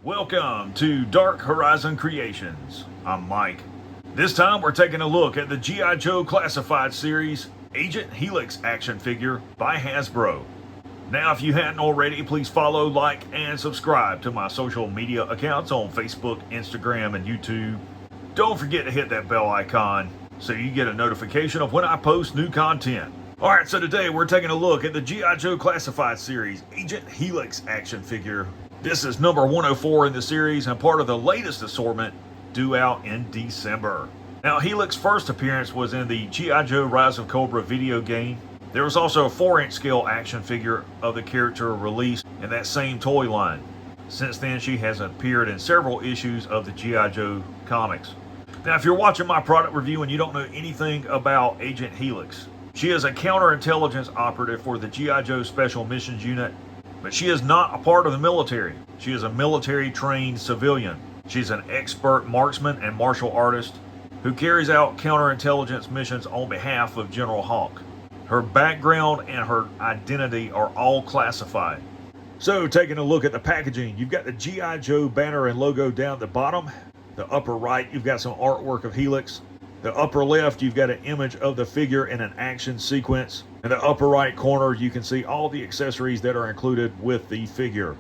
Welcome to Dark Horizon Creations. I'm Mike. This time we're taking a look at the G.I. Joe Classified Series Agent Helix action figure by Hasbro. Now, if you hadn't already, please follow, like, and subscribe to my social media accounts on Facebook, Instagram, and YouTube. Don't forget to hit that bell icon so you get a notification of when I post new content. Alright, so today we're taking a look at the G.I. Joe Classified Series Agent Helix action figure. This is number 104 in the series and part of the latest assortment due out in December. Now, Helix's first appearance was in the G.I. Joe Rise of Cobra video game. There was also a 4-inch scale action figure of the character released in that same toy line. Since then, she has appeared in several issues of the G.I. Joe comics. Now, if you're watching my product review and you don't know anything about Agent Helix, she is a counterintelligence operative for the G.I. Joe Special Missions Unit, but she is not a part of the military. She is a military-trained civilian. She's an expert marksman and martial artist who carries out counterintelligence missions on behalf of General Hawk. Her background and her identity are all classified. So, taking a look at the packaging, you've got the G.I. Joe banner and logo down at the bottom. The upper right, you've got some artwork of Helix. The upper left, you've got an image of the figure in an action sequence. In the upper right corner, you can see all the accessories that are included with the figure.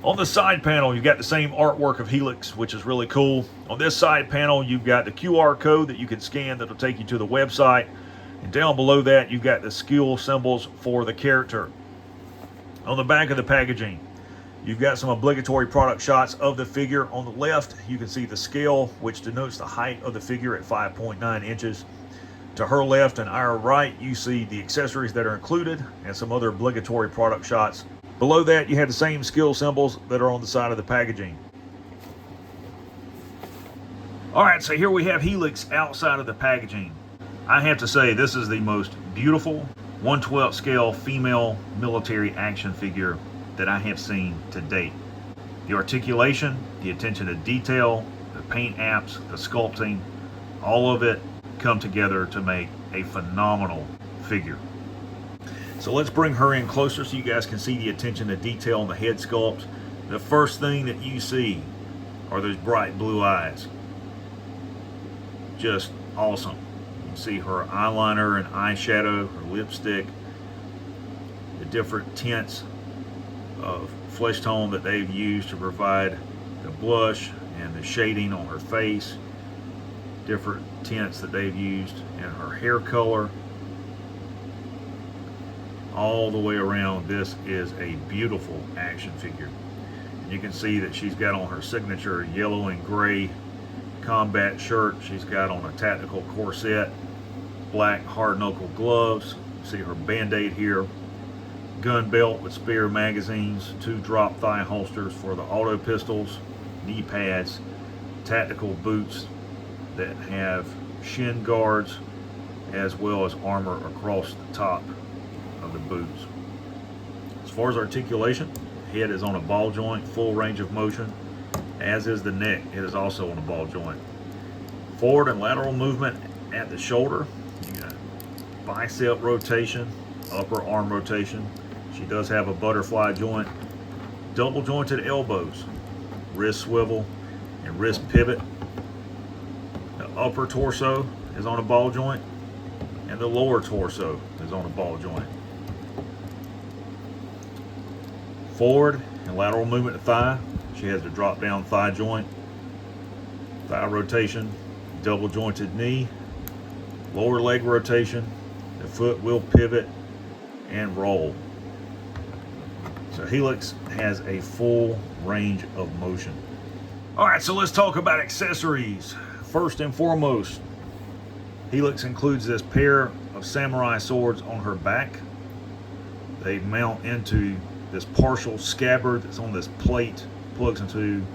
On the side panel, you've got the same artwork of Helix, which is really cool. On this side panel, you've got the QR code that you can scan that'll take you to the website. And down below that, you've got the skill symbols for the character. On the back of the packaging, you've got some obligatory product shots of the figure. On the left, you can see the scale, which denotes the height of the figure at 5.9 inches. To her left and our right, you see the accessories that are included and some other obligatory product shots. Below that, you have the same skill symbols that are on the side of the packaging. Alright, so here we have Helix outside of the packaging. I have to say, this is the most beautiful 1/12 scale female military action figure that I have seen to date. The articulation, the attention to detail, the paint apps, the sculpting, all of it come together to make a phenomenal figure. So let's bring her in closer so you guys can see the attention to detail on the head sculpt. The first thing that you see are those bright blue eyes. Just awesome. You can see her eyeliner and eyeshadow, her lipstick, the different tints of flesh tone that they've used to provide the blush and the shading on her face, different tints that they've used in her hair color. All the way around, this is a beautiful action figure. You can see that she's got on her signature yellow and gray combat shirt. She's got on a tactical corset, black hard knuckle gloves. You see her band-aid here. Gun belt with spare magazines, 2 drop thigh holsters for the auto pistols, knee pads, tactical boots that have shin guards, as well as armor across the top of the boots. As far as articulation, the head is on a ball joint, full range of motion, as is the neck. It is also on a ball joint. Forward and lateral movement at the shoulder. You got bicep rotation, upper arm rotation. She does have a butterfly joint, double jointed elbows, wrist swivel, and wrist pivot. The upper torso is on a ball joint, and the lower torso is on a ball joint. Forward and lateral movement to thigh. She has the drop down thigh joint, thigh rotation, double jointed knee, lower leg rotation, the foot will pivot and roll. So Helix has a full range of motion. Alright, so let's talk about accessories. First and foremost, Helix includes this pair of samurai swords on her back. They mount into this partial scabbard that's on this plate, plugs into the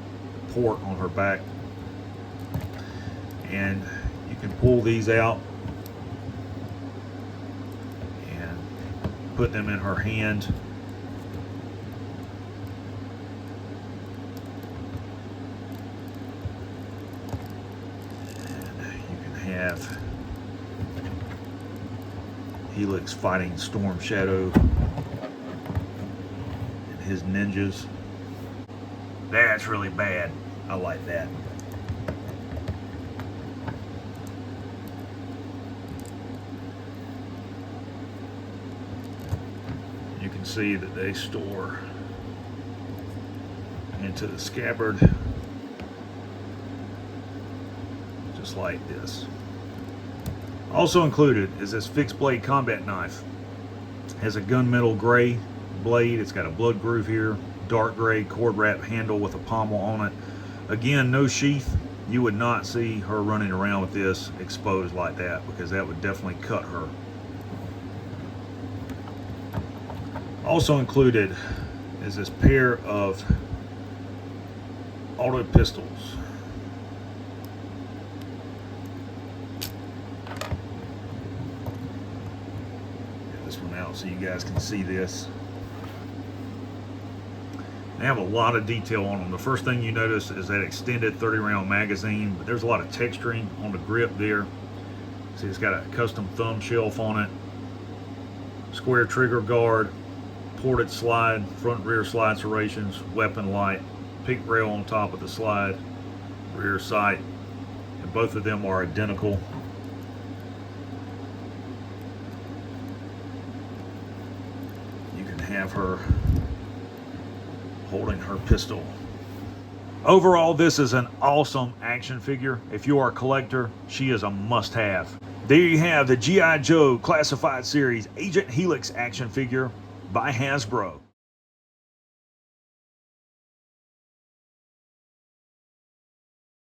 port on her back. And you can pull these out and put them in her hand. Have Helix fighting Storm Shadow and his ninjas. That's really bad. I like that. You can see that they store into the scabbard just like this. Also included is this fixed blade combat knife. It has a gunmetal gray blade. It's got a blood groove here, dark gray cord wrap handle with a pommel on it. Again, no sheath. You would not see her running around with this exposed like that, because that would definitely cut her. Also included is this pair of auto pistols. Get this one out so you guys can see this. They have a lot of detail on them. The first thing you notice is that extended 30-round magazine, but there's a lot of texturing on the grip there. See, it's got a custom thumb shelf on it, square trigger guard, ported slide, front rear slide serrations, weapon light, peak rail on top of the slide, rear sight, and both of them are identical. You can have her holding her pistol. Overall, this is an awesome action figure. If you are a collector, she is a must-have. There you have the G.I. Joe Classified Series Agent Helix action figure by Hasbro.